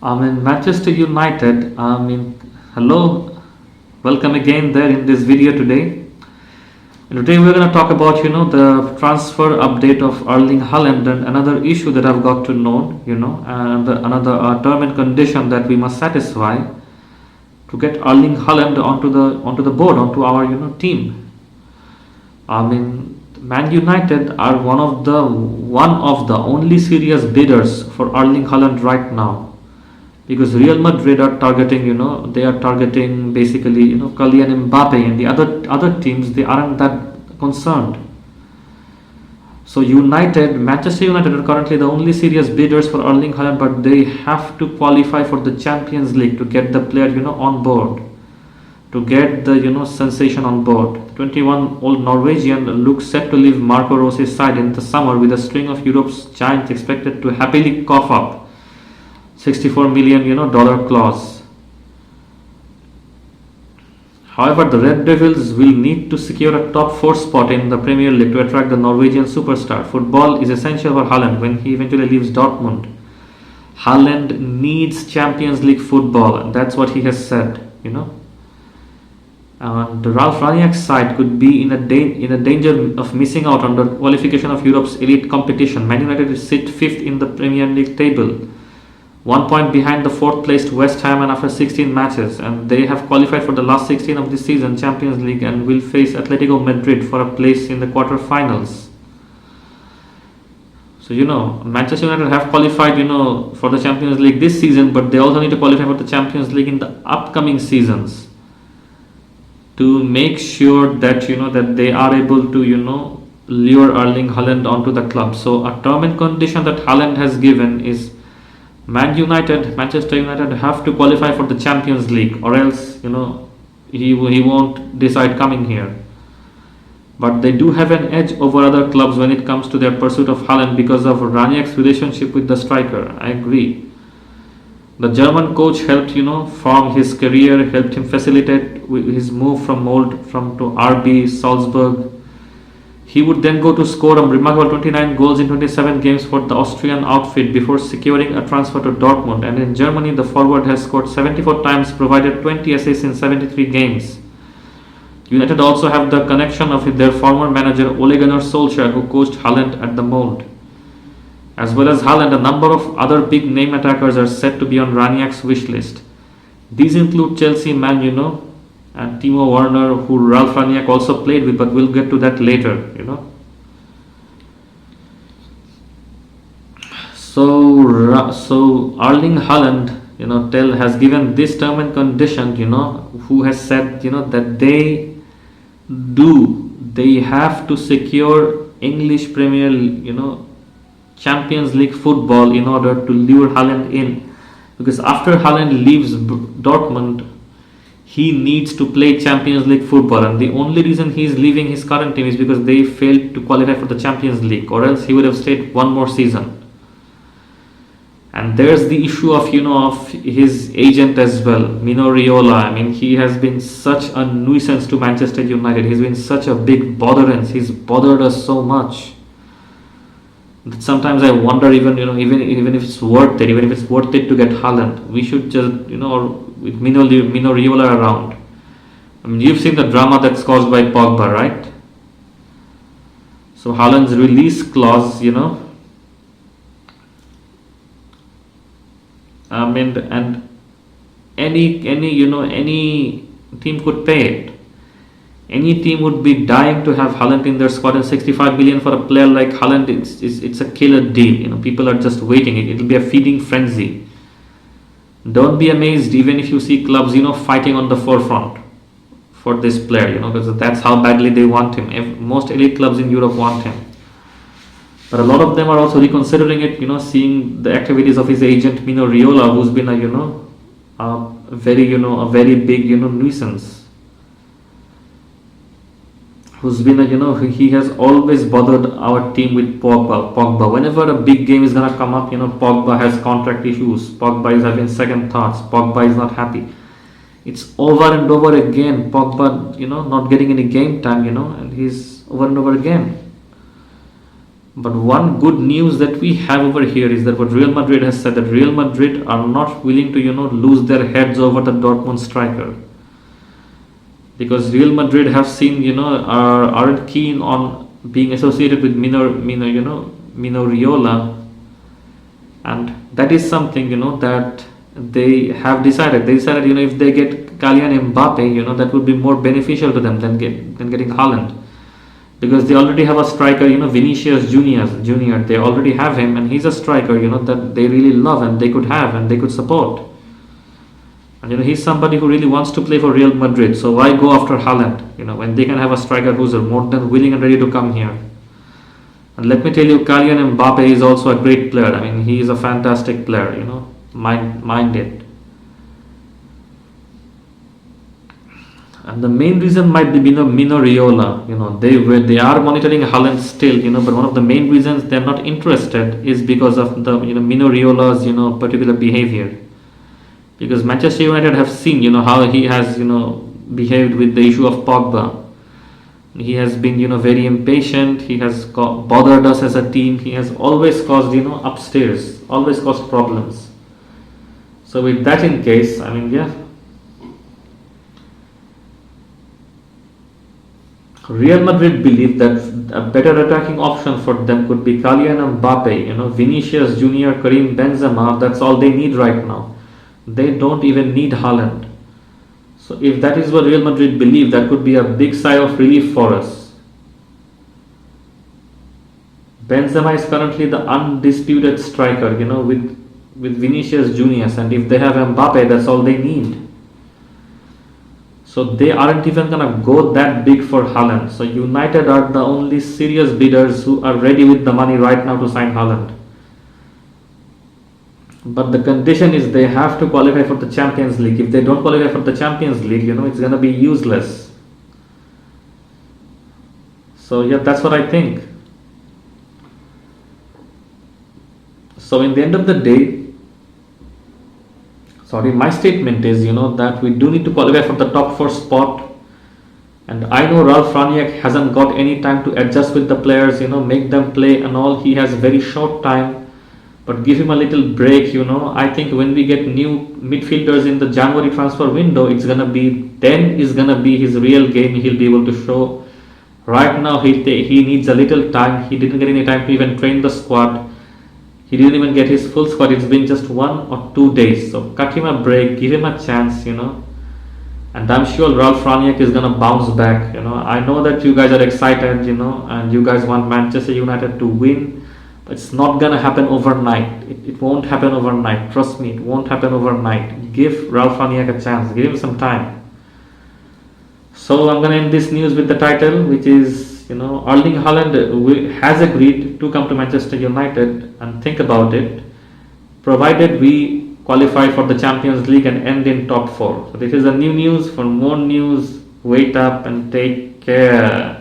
Manchester United. Hello, welcome again there in this video today. Today we're going to talk about the transfer update of Erling Haaland and another issue that I've got to know, and another term and condition that we must satisfy to get Erling Haaland onto the board, onto our team. Man United are one of the only serious bidders for Erling Haaland right now, because Real Madrid are targeting, they are targeting basically, Kylian Mbappe, and the other teams, they aren't that concerned. So Manchester United are currently the only serious bidders for Erling Haaland, but they have to qualify for the Champions League to get the player, on board, to get the sensation on board. 21-old Norwegian looks set to leave Marco Rossi's side in the summer, with a string of Europe's giants expected to happily cough up $64 million dollar clause. However, the Red Devils will need to secure a top 4 spot in the Premier League to attract the Norwegian superstar. Football is essential for Haaland when he eventually leaves Dortmund. Haaland needs Champions League football, and that's what he has said. The Ralf Rangnick's side could be in a danger of missing out on the qualification of Europe's elite competition. Man United sit 5th in the Premier League table, 1 point behind the 4th placed West Ham, and after 16 matches, and they have qualified for the last 16 of this season Champions League and will face Atletico Madrid for a place in the quarter-finals. So Manchester United have qualified for the Champions League this season, but they also need to qualify for the Champions League in the upcoming seasons to make sure that that they are able to lure Erling Haaland onto the club. So a term and condition that Haaland has given is Manchester United have to qualify for the Champions League, or else he won't decide coming here. But they do have an edge over other clubs when it comes to their pursuit of Haaland because of Ranieri's relationship with the striker. I agree. The German coach helped form his career, helped him facilitate his move from to RB Salzburg. He would then go to score a remarkable 29 goals in 27 games for the Austrian outfit before securing a transfer to Dortmund. And in Germany, the forward has scored 74 times, provided 20 assists in 73 games. United also have the connection of their former manager Ole Gunnar Solskjaer, who coached Haaland at the Molde. As well as Haaland, a number of other big name attackers are set to be on Ranieri's wish list. These include Chelsea, Man U, and Timo Werner, who Ralf Rangnick also played with, but we'll get to that later. So Erling Haaland, has given this term and condition, who has said, that they have to secure English Premier, Champions League football in order to lure Haaland in, because after Haaland leaves Dortmund, he needs to play Champions League football, and the only reason he is leaving his current team is because they failed to qualify for the Champions League, or else he would have stayed one more season. And there's the issue of of his agent as well, Mino Raiola. He has been such a nuisance to Manchester United. He's been such a big botherance. He's bothered us so much that sometimes I wonder even if it's worth it, to get Haaland. We should just with Mino Raiola around. You've seen the drama that's caused by Pogba, right? So Haaland's release clause, and any team could pay it. Any team would be dying to have Haaland in their squad, and 65 million for a player like Haaland, it's a killer deal. People are just waiting. It'll be a feeding frenzy. Don't be amazed even if you see clubs, fighting on the forefront for this player, because that's how badly they want him. Most elite clubs in Europe want him. But a lot of them are also reconsidering it, seeing the activities of his agent Mino Raiola, who's been a very big, nuisance. Who's been he has always bothered our team with Pogba. Whenever a big game is gonna come up, Pogba has contract issues. Pogba is having second thoughts. Pogba is not happy. It's over and over again. Pogba, not getting any game time, and he's over and over again. But one good news that we have over here is that what Real Madrid has said, that Real Madrid are not willing to lose their heads over the Dortmund striker, because Real Madrid have seen aren't keen on being associated with Mino Riola, and that is something that they have decided. They decided if they get Kylian Mbappe, that would be more beneficial to them than getting Haaland, because they already have a striker, Vinicius Junior. They already have him, and he's a striker, that they really love and they could have and they could support. And he's somebody who really wants to play for Real Madrid. So why go after Haaland? When they can have a striker who's more than willing and ready to come here. And let me tell you, Kylian Mbappe is also a great player. I mean, he is a fantastic player. Mind it. And the main reason might be Mino Riola. They are monitoring Haaland still. But one of the main reasons they're not interested is because of the Mino Riola's particular behavior. Because Manchester United have seen how he has behaved with the issue of Pogba. He has been very impatient. He has bothered us as a team. He has always caused upstairs, always caused problems. So with that in case, I mean, yeah, Real Madrid believe that a better attacking option for them could be Kylian Mbappe, Vinicius Junior, Karim Benzema. That's all they need right now. They don't even need Haaland. So if that is what Real Madrid believe, that could be a big sigh of relief for us. Benzema is currently the undisputed striker, with Vinicius Juniors, and if they have Mbappe, that's all they need. So they aren't even gonna go that big for Haaland. So United are the only serious bidders who are ready with the money right now to sign Haaland. But the condition is they have to qualify for the Champions League. If they don't qualify for the Champions League, it's gonna be useless. So yeah, that's what I think. So in the end of the day, my statement is that we do need to qualify for the top 4 spot. And I know Ralf Rangnick hasn't got any time to adjust with the players, make them play and all. He has very short time. But give him a little break, I think when we get new midfielders in the January transfer window, is gonna be his real game. He'll be able to show. Right now, he needs a little time. He didn't get any time to even train the squad. He didn't even get his full squad. It's been just 1 or 2 days. So cut him a break, give him a chance, And I'm sure Ralf Rangnick is gonna bounce back. I know that you guys are excited, and you guys want Manchester United to win. But it's not gonna happen overnight. It won't happen overnight. Trust me, it won't happen overnight. Give Ralf Rangnick a chance. Give him some time. So I'm gonna end this news with the title, which is Erling Haaland has agreed to come to Manchester United, and think about it, provided we qualify for the Champions League and end in top 4. So this is a new news. For more news, wait up and take care.